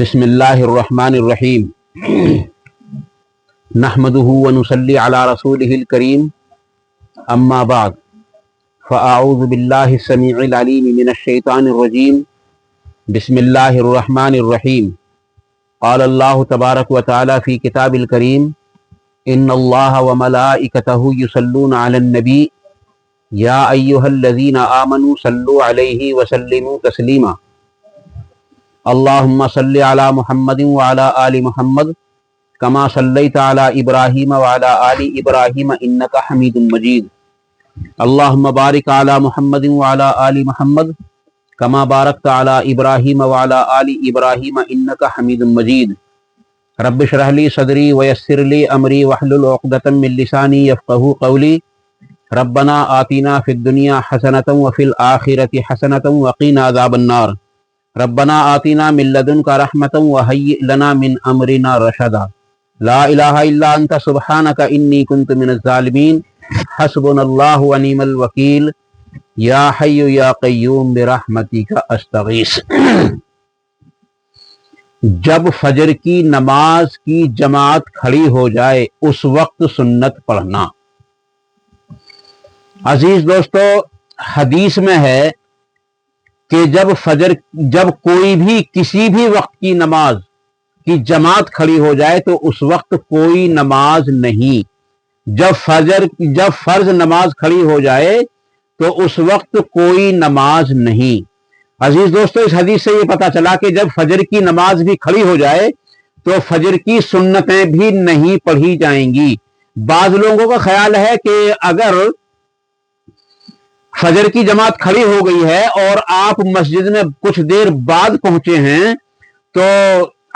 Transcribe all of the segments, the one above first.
بسم اللہ الرحمن الرحیم نحمده ونصلی علی رسولہ الکریم اما بعد فاعوذ باللہ السمیع العلیم من الشیطان الرجیم بسم اللہ الرحمن الرحیم قال اللہ تبارک وتعالی فی کتاب الکریم ان اللہ وملائکتہ یصلون علی النبی یا ایہا الذین آمنوا صلوا علیہ وسلموا تسلیما اللہم صلی علی محمد وعلی آل محمد کما صلیت علی ابراہیم وعلی آل ابراہیم انکا حمید مجید اللہم بارک علی محمد وعلی آل محمد کما بارکت علی ابراہیم وعلی آل ابراہیم انکا حمید مجید رب اشرح لی صدری ویسر لی امری واحلل عقدۃ من لسانی یفقہوا قولی ربنا آتنا فی الدنیا حسنۃ وفی الآخرۃ حسنۃ وقنا عذاب النار ربنا آتنا من لدنک رحمۃ وہیئ لنا من امرنا رشدا لا الہ الا انت سبحانک انی کنت من الظالمین حسبنا اللہ ونعم الوکیل یا حی یا قیوم برحمتک استغیث۔ جب فجر کی نماز کی جماعت کھڑی ہو جائے اس وقت سنت پڑھنا۔ عزیز دوستو، حدیث میں ہے کہ جب کوئی بھی کسی بھی وقت کی نماز کی جماعت کھڑی ہو جائے تو اس وقت کوئی نماز نہیں۔ جب فرض نماز کھڑی ہو جائے تو اس وقت کوئی نماز نہیں۔ عزیز دوستو، اس حدیث سے یہ پتہ چلا کہ جب فجر کی نماز بھی کھڑی ہو جائے تو فجر کی سنتیں بھی نہیں پڑھی جائیں گی۔ بعض لوگوں کا خیال ہے کہ اگر فجر کی جماعت کھڑی ہو گئی ہے اور آپ مسجد میں کچھ دیر بعد پہنچے ہیں تو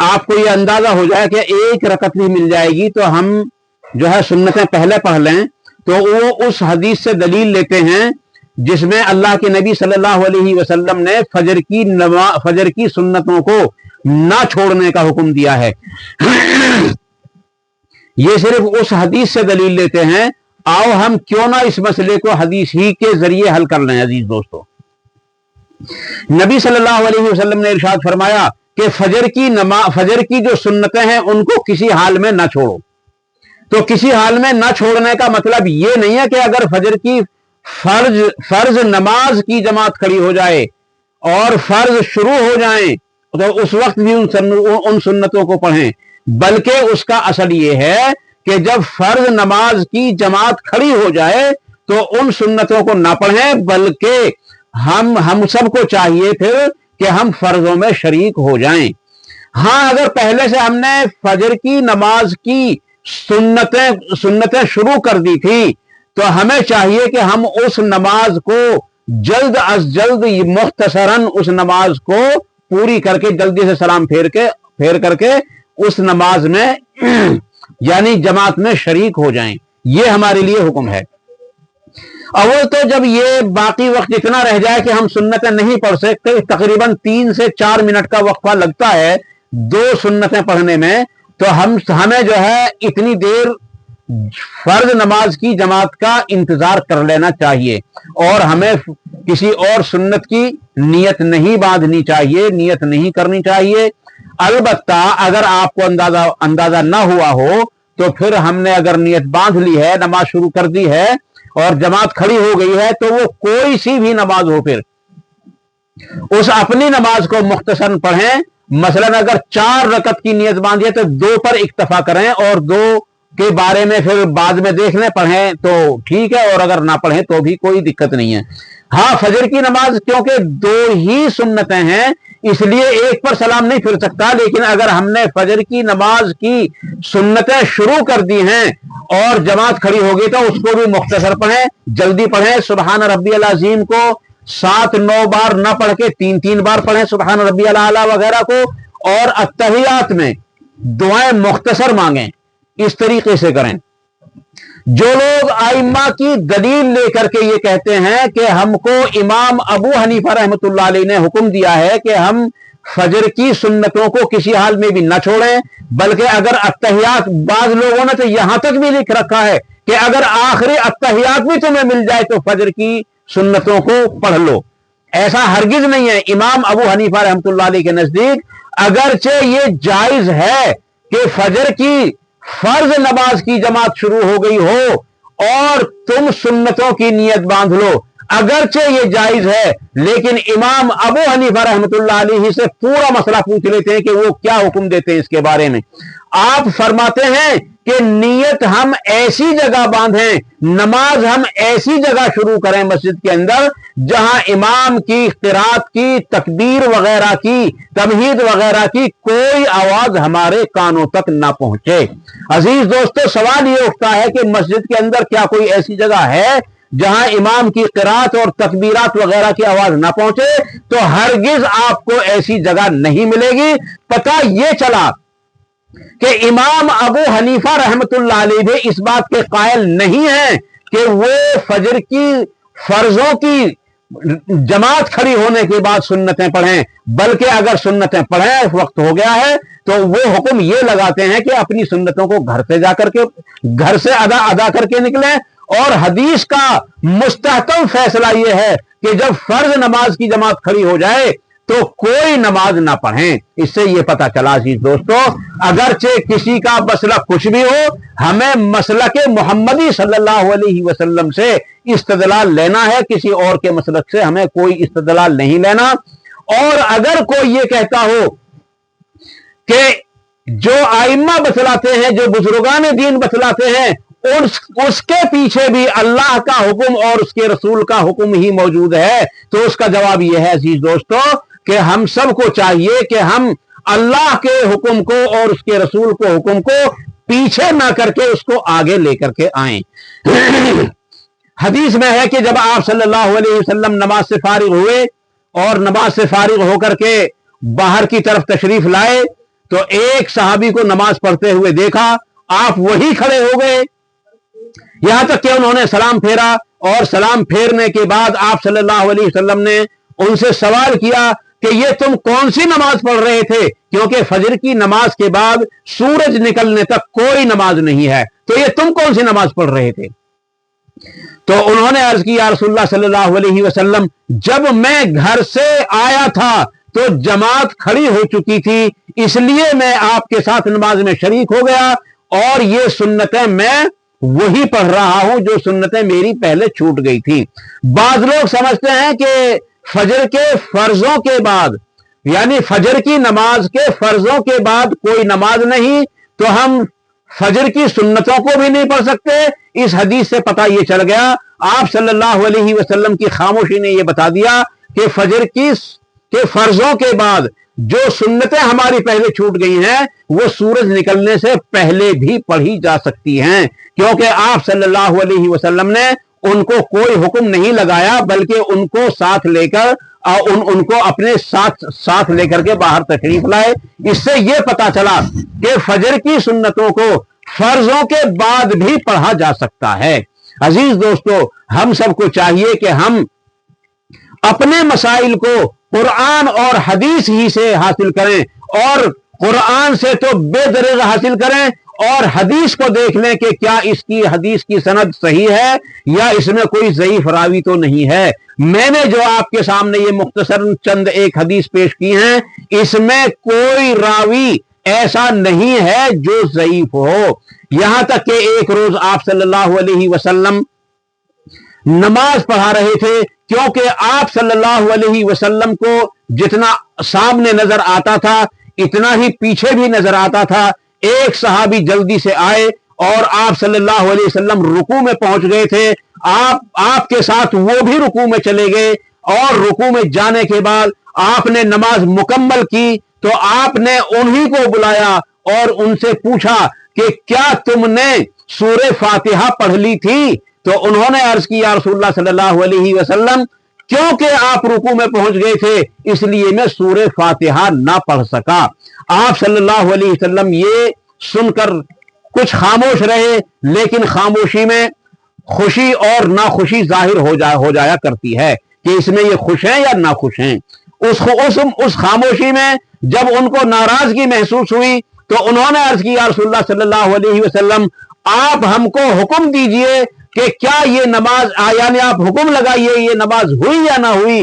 آپ کو یہ اندازہ ہو جائے کہ ایک رکعت بھی مل جائے گی تو ہم جو ہے سنتیں پہلے پڑھ لیں، تو وہ اس حدیث سے دلیل لیتے ہیں جس میں اللہ کے نبی صلی اللہ علیہ وسلم نے فجر کی سنتوں کو نہ چھوڑنے کا حکم دیا ہے۔ یہ صرف اس حدیث سے دلیل لیتے ہیں۔ آؤ ہم کیوں نہ اس مسئلے کو حدیث ہی کے ذریعے حل کر لیں۔ عزیز دوستو، نبی صلی اللہ علیہ وسلم نے ارشاد فرمایا کہ فجر کی جو سنتیں ہیں ان کو کسی حال میں نہ چھوڑو۔ تو کسی حال میں نہ چھوڑنے کا مطلب یہ نہیں ہے کہ اگر فجر کی فرض نماز کی جماعت کھڑی ہو جائے اور فرض شروع ہو جائیں تو اس وقت بھی ان سنتوں کو پڑھیں، بلکہ اس کا اصل یہ ہے کہ جب فرض نماز کی جماعت کھڑی ہو جائے تو ان سنتوں کو نہ پڑھیں، بلکہ ہم سب کو چاہیے پھر کہ ہم فرضوں میں شریک ہو جائیں۔ ہاں، اگر پہلے سے ہم نے فجر کی نماز کی سنتیں شروع کر دی تھی تو ہمیں چاہیے کہ ہم اس نماز کو جلد از جلد مختصراً اس نماز کو پوری کر کے جلدی سے سلام پھیر کر کے اس نماز میں یعنی جماعت میں شریک ہو جائیں۔ یہ ہمارے لیے حکم ہے۔ اول تو جب یہ باقی وقت اتنا رہ جائے کہ ہم سنتیں نہیں پڑھ سکتے، تقریباً 3 سے 4 منٹ کا وقفہ لگتا ہے 2 سنتیں پڑھنے میں، تو ہمیں جو ہے اتنی دیر فرض نماز کی جماعت کا انتظار کر لینا چاہیے، اور ہمیں کسی اور سنت کی نیت نہیں باندھنی چاہیے، نیت نہیں کرنی چاہیے۔ البتہ اگر آپ کو اندازہ نہ ہوا ہو تو پھر ہم نے اگر نیت باندھ لی ہے، نماز شروع کر دی ہے اور جماعت کھڑی ہو گئی ہے تو وہ کوئی سی بھی نماز ہو، پھر اس اپنی نماز کو مختصراً پڑھیں۔ مثلاً اگر 4 رکعت کی نیت باندھی ہے تو 2 پر اکتفا کریں، اور 2 کے بارے میں پھر بعد میں دیکھ لیں، پڑھیں تو ٹھیک ہے، اور اگر نہ پڑھیں تو بھی کوئی دقت نہیں ہے۔ ہاں، فجر کی نماز کیونکہ 2 ہی سنتیں ہیں اس لیے ایک پر سلام نہیں پھر سکتا، لیکن اگر ہم نے فجر کی نماز کی سنتیں شروع کر دی ہیں اور جماعت کھڑی ہوگی تو اس کو بھی مختصر پڑھیں، جلدی پڑھیں۔ سبحان ربی العظیم کو 7-9 بار نہ پڑھ کے 3 بار پڑھیں، سبحان ربی الاعلی وغیرہ کو، اور اتحیات میں دعائیں مختصر مانگیں، اس طریقے سے کریں۔ جو لوگ ائمہ کی دلیل لے کر کے یہ کہتے ہیں کہ ہم کو امام ابو حنیفہ رحمۃ اللہ علیہ نے حکم دیا ہے کہ ہم فجر کی سنتوں کو کسی حال میں بھی نہ چھوڑیں، بلکہ اگر اتحیات، بعض لوگوں نے تو یہاں تک بھی لکھ رکھا ہے کہ اگر آخری اتحیات بھی تمہیں مل جائے تو فجر کی سنتوں کو پڑھ لو، ایسا ہرگز نہیں ہے. امام ابو حنیفہ رحمۃ اللہ علیہ کے نزدیک اگرچہ یہ جائز ہے کہ فجر کی فرض نماز کی جماعت شروع ہو گئی ہو اور تم سنتوں کی نیت باندھ لو، اگرچہ یہ جائز ہے، لیکن امام ابو حنیفہ رحمۃ اللہ علیہ سے پورا مسئلہ پوچھ لیتے ہیں کہ وہ کیا حکم دیتے ہیں اس کے بارے میں. آپ فرماتے ہیں کہ نیت ہم ایسی جگہ باندھیں، نماز ہم ایسی جگہ شروع کریں مسجد کے اندر جہاں امام کی قرات کی، تکبیر وغیرہ کی، تمہید وغیرہ کی کوئی آواز ہمارے کانوں تک نہ پہنچے. عزیز دوستو، سوال یہ اٹھتا ہے کہ مسجد کے اندر کیا کوئی ایسی جگہ ہے جہاں امام کی قرات اور تکبیرات وغیرہ کی آواز نہ پہنچے؟ تو ہرگز آپ کو ایسی جگہ نہیں ملے گی. پتہ یہ چلا کہ امام ابو حنیفہ رحمت اللہ علیہ بھی اس بات کے قائل نہیں ہیں کہ وہ فجر کی فرضوں کی جماعت کھڑی ہونے کے بعد سنتیں پڑھیں، بلکہ اگر سنتیں پڑھیں وقت ہو گیا ہے تو وہ حکم یہ لگاتے ہیں کہ اپنی سنتوں کو گھر سے ادا کر کے نکلیں. اور حدیث کا مستحکم فیصلہ یہ ہے کہ جب فرض نماز کی جماعت کھڑی ہو جائے تو کوئی نماز نہ پڑھیں. اس سے یہ پتہ چلا عزیز دوستو، اگرچہ کسی کا مسئلہ کچھ بھی ہو، ہمیں مسلک محمدی صلی اللہ علیہ وسلم سے استدلال لینا ہے، کسی اور کے مسلک سے ہمیں کوئی استدلال نہیں لینا. اور اگر کوئی یہ کہتا ہو کہ جو ائمہ بتلاتے ہیں، جو بزرگان دین بتلاتے ہیں، اس کے پیچھے بھی اللہ کا حکم اور اس کے رسول کا حکم ہی موجود ہے، تو اس کا جواب یہ ہے عزیز دوستو کہ ہم سب کو چاہیے کہ ہم اللہ کے حکم کو اور اس کے رسول کو حکم کو پیچھے نہ کر کے اس کو آگے لے کر کے آئیں. حدیث میں ہے کہ جب آپ صلی اللہ علیہ وسلم نماز سے فارغ ہوئے اور نماز سے فارغ ہو کر کے باہر کی طرف تشریف لائے تو ایک صحابی کو نماز پڑھتے ہوئے دیکھا، آپ وہی کھڑے ہو گئے، یہاں تک کہ انہوں نے سلام پھیرا، اور سلام پھیرنے کے بعد آپ صلی اللہ علیہ وسلم نے ان سے سوال کیا کہ یہ تم کون سی نماز پڑھ رہے تھے، کیونکہ فجر کی نماز کے بعد سورج نکلنے تک کوئی نماز نہیں ہے، تو یہ تم کون سی نماز پڑھ رہے تھے؟ تو انہوں نے عرض کی یا رسول اللہ صلی اللہ علیہ وسلم، جب میں گھر سے آیا تھا تو جماعت کھڑی ہو چکی تھی، اس لیے میں آپ کے ساتھ نماز میں شریک ہو گیا، اور یہ سنتیں میں وہی پڑھ رہا ہوں جو سنتیں میری پہلے چھوٹ گئی تھی. بعض لوگ سمجھتے ہیں کہ فجر کے فرضوں کے بعد، یعنی فجر کی نماز کے فرضوں کے بعد کوئی نماز نہیں، تو ہم فجر کی سنتوں کو بھی نہیں پڑھ سکتے. اس حدیث سے پتہ یہ چل گیا، آپ صلی اللہ علیہ وسلم کی خاموشی نے یہ بتا دیا کہ فجر کے فرضوں کے بعد جو سنتیں ہماری پہلے چھوٹ گئی ہیں وہ سورج نکلنے سے پہلے بھی پڑھی جا سکتی ہیں، کیونکہ آپ صلی اللہ علیہ وسلم نے ان کو کوئی حکم نہیں لگایا، بلکہ ان کو ساتھ لے کر ان کو اپنے ساتھ لے کر کے باہر تشریف لائے. اس سے یہ پتا چلا کہ فجر کی سنتوں کو فرضوں کے بعد بھی پڑھا جا سکتا ہے. عزیز دوستو، ہم سب کو چاہیے کہ ہم اپنے مسائل کو قرآن اور حدیث ہی سے حاصل کریں، اور قرآن سے تو بے دریغ حاصل کریں، اور حدیث کو دیکھ لیں کہ کیا اس کی حدیث کی سند صحیح ہے یا اس میں کوئی ضعیف راوی تو نہیں ہے. میں نے جو آپ کے سامنے یہ مختصر چند ایک حدیث پیش کی ہیں، اس میں کوئی راوی ایسا نہیں ہے جو ضعیف ہو. یہاں تک کہ ایک روز آپ صلی اللہ علیہ وسلم نماز پڑھا رہے تھے، کیونکہ آپ صلی اللہ علیہ وسلم کو جتنا سامنے نظر آتا تھا اتنا ہی پیچھے بھی نظر آتا تھا. ایک صحابی جلدی سے آئے اور آپ صلی اللہ علیہ وسلم رکوع میں پہنچ گئے تھے، آپ کے ساتھ وہ بھی رکوع میں چلے گئے، اور رکوع میں جانے کے بعد آپ نے نماز مکمل کی تو آپ نے انہی کو بلایا اور ان سے پوچھا کہ کیا تم نے سورہ فاتحہ پڑھ لی تھی؟ تو انہوں نے عرض کی یا رسول اللہ صلی اللہ علیہ وسلم، کیونکہ آپ رکوع میں پہنچ گئے تھے اس لیے میں سورہ فاتحہ نہ پڑھ سکا. آپ صلی اللہ علیہ وسلم یہ سن کر کچھ خاموش رہے، لیکن خاموشی میں خوشی اور ناخوشی ظاہر ہو جایا کرتی ہے کہ اس میں یہ خوش ہیں یا ناخوش ہیں. اس خاموشی میں جب ان کو ناراضگی محسوس ہوئی تو انہوں نے عرض کی یا رسول اللہ صلی اللہ علیہ وسلم، آپ ہم کو حکم دیجئے کہ کیا یہ نماز، یعنی آپ حکم لگائیے یہ نماز ہوئی یا نہ ہوئی.